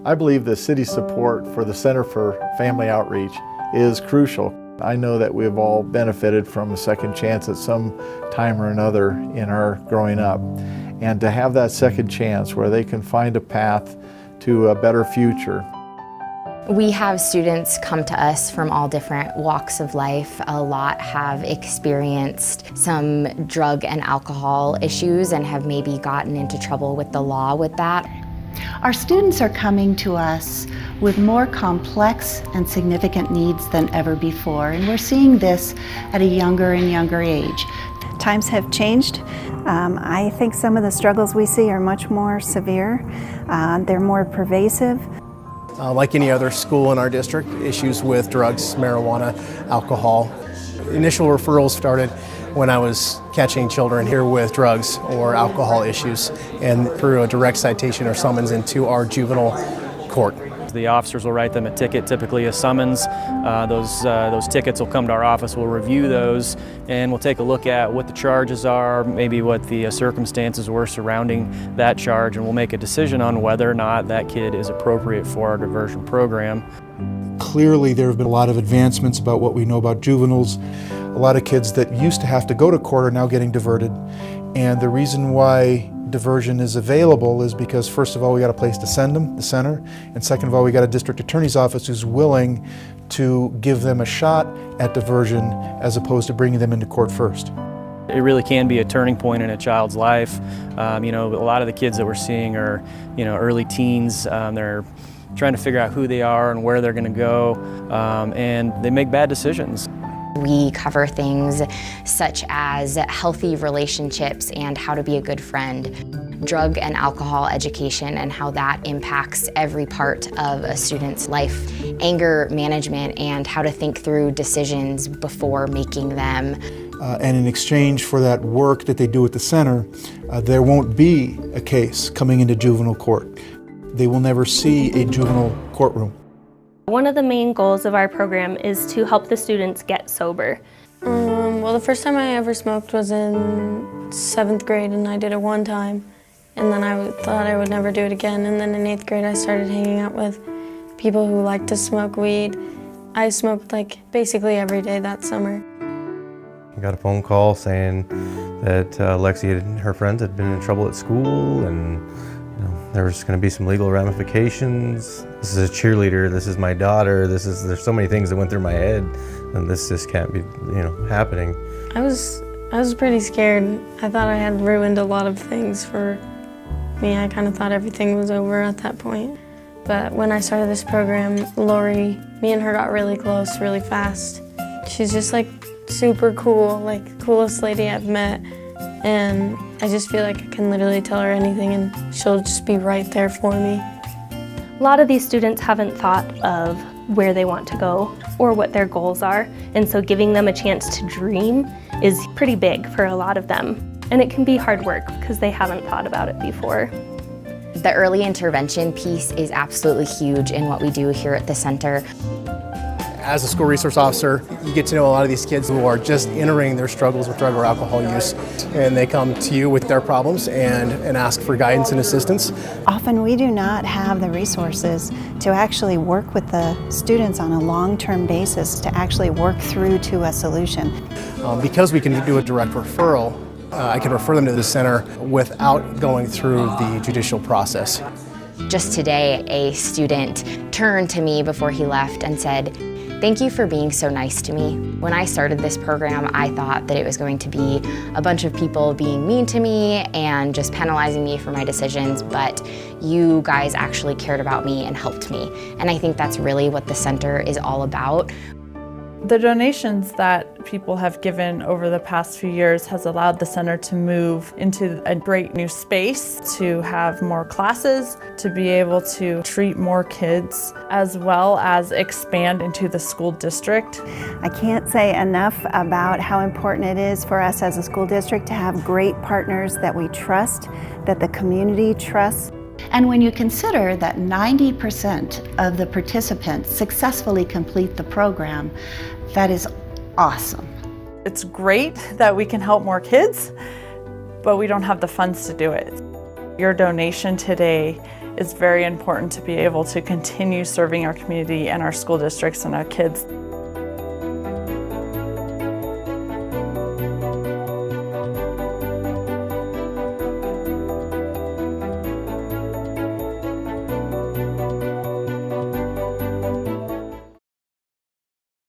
I believe the city's support for the Center for Family Outreach is crucial. I know that we've all benefited from a second chance at some time or another in our growing up. And to have that second chance where they can find a path to a better future. We have students come to us from all different walks of life. A lot have experienced some drug and alcohol issues and have maybe gotten into trouble with the law with that. Our students are coming to us with more complex and significant needs than ever before, and we're seeing this at a younger and younger age. Times have changed. I think some of the struggles we see are much more severe. They're more pervasive. Like any other school in our district, issues with drugs, marijuana, alcohol. Initial referrals started when I was catching children here with drugs or alcohol issues, and through a direct citation or summons into our juvenile court. The officers will write them a ticket, typically a summons. Those tickets will come to our office, we'll review those, and we'll take a look at what the charges are, maybe what the circumstances were surrounding that charge, and we'll make a decision on whether or not that kid is appropriate for our diversion program. Clearly there have been a lot of advancements about what we know about juveniles. A lot of kids that used to have to go to court are now getting diverted. And the reason why diversion is available is because, first of all, we got a place to send them, the center, and second of all, we got a district attorney's office who's willing to give them a shot at diversion as opposed to bringing them into court first. It really can be a turning point in a child's life. A lot of the kids that we're seeing are, early teens. They're trying to figure out who they are and where they're going to go, and they make bad decisions. We cover things such as healthy relationships and how to be a good friend, drug and alcohol education and how that impacts every part of a student's life, anger management and how to think through decisions before making them. And in exchange for that work that they do at the center, there won't be a case coming into juvenile court. They will never see a juvenile courtroom. One of the main goals of our program is to help the students get sober. Well, the first time I ever smoked was in 7th grade, and I did it one time. And then I thought I would never do it again. And then in 8th grade, I started hanging out with people who like to smoke weed. I smoked basically every day that summer. I got a phone call saying that Lexi and her friends had been in trouble at school, and there was going to be some legal ramifications. This is a cheerleader, this is my daughter, there's so many things that went through my head, and this just can't be, happening. I was pretty scared. I thought I had ruined a lot of things for me. I kind of thought everything was over at that point. But when I started this program, Lori, me and her got really close really fast. She's just super cool, coolest lady I've met. And I just feel like I can literally tell her anything and she'll just be right there for me. A lot of these students haven't thought of where they want to go or what their goals are, and so giving them a chance to dream is pretty big for a lot of them. And it can be hard work because they haven't thought about it before. The early intervention piece is absolutely huge in what we do here at the center. As a school resource officer, you get to know a lot of these kids who are just entering their struggles with drug or alcohol use, and they come to you with their problems and ask for guidance and assistance. Often we do not have the resources to actually work with the students on a long-term basis to actually work through to a solution. Because we can do a direct referral, I can refer them to the center without going through the judicial process. Just today, a student turned to me before he left and said, "Thank you for being so nice to me. When I started this program, I thought that it was going to be a bunch of people being mean to me and just penalizing me for my decisions, but you guys actually cared about me and helped me." And I think that's really what the center is all about. The donations that people have given over the past few years has allowed the center to move into a great new space, to have more classes, to be able to treat more kids, as well as expand into the school district. I can't say enough about how important it is for us as a school district to have great partners that we trust, that the community trusts. And when you consider that 90% of the participants successfully complete the program, that is awesome. It's great that we can help more kids, but we don't have the funds to do it. Your donation today is very important to be able to continue serving our community and our school districts and our kids.